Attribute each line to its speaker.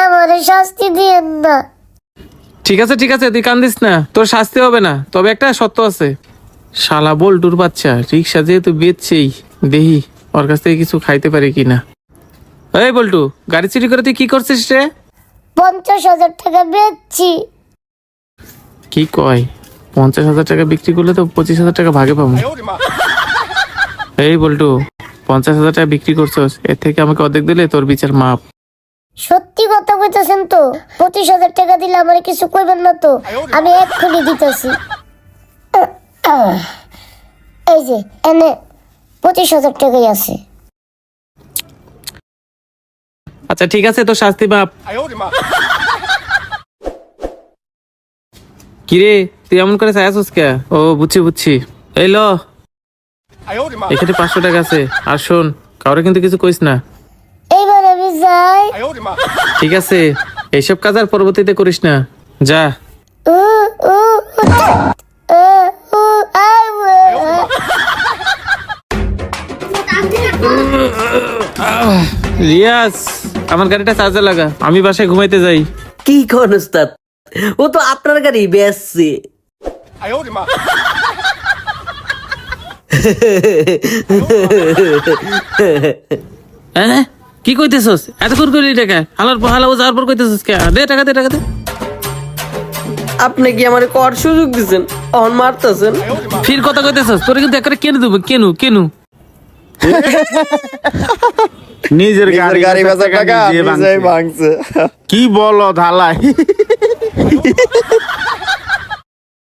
Speaker 1: আমারে শাস্তি দিয়েন না।
Speaker 2: ঠিক আছে তুই কান্দিস না, তোর শাস্তি হবে না। তবে একটা সত্য আছে, শালা বল্টুর বাচ্চা রিক্সা যেহেতু বেচছেই, দেখি ওর কাছ থেকে কিছু খাইতে পারি কিনা। এই বল্টু, গাড়ি চুরি করে তুই কি করছিস রে?
Speaker 1: 50,000 টাকা বেচছি।
Speaker 2: কি কয়? 50,000 টাকা বিক্রি করলে তো 25,000 টাকা ভাগে পাবো। এই বল্টু, 50,000 টাকা বিক্রি করছস, এর থেকে আমাকে অর্ধেক দিলে তোর বিচার মাপ।
Speaker 1: সত্যি কথা কইতেছেন তো? 25,000 টাকা দিলে আমারে কিছু কইবেন না তো? আমি এক্ষুনি দিতেছি। এই যে এনে 25,000 টাকাই আছে।
Speaker 2: আচ্ছা ঠিক আছে, তোর শাস্তি মাপ। কিরে তুই এমন করে চাইছিস কে? ও বুঝছি। এই ল, এখানে 500 টাকা আছে। আর শোন, কাউরে কিন্তু কিছু কইস না।
Speaker 1: এইবার আমি যাই।
Speaker 2: ঠিক আছে, এইসব কাজ আর পরবর্তীতে করিস না, যা।
Speaker 1: উ, উ, উ, উ, আউ,
Speaker 2: রিয়াজ, আমার গাড়িটা চার্জে লাগা, আমি বাসায় ঘুমাইতে যাই।
Speaker 3: কি কোন উস্তাদ, ও তো আপনার গাড়ি বেচছে।
Speaker 2: হ্যাঁ কি কইতেছস? এত করে করি টাকা হালার পর হালাও যাওয়ার পর কইতেছস কে? দে টাকা দে।
Speaker 3: আপনি কি আমার কর সুযোগ দিচ্ছেন, অন মারতেছেন?
Speaker 2: ফির কথা কইতেছস, তোরে কিন্তু একবারে কেন দেবো। কেনু
Speaker 4: নিজের গাড়ি বেচার টাকা নিজেই ভাঙছে। কি বলো ধালাই?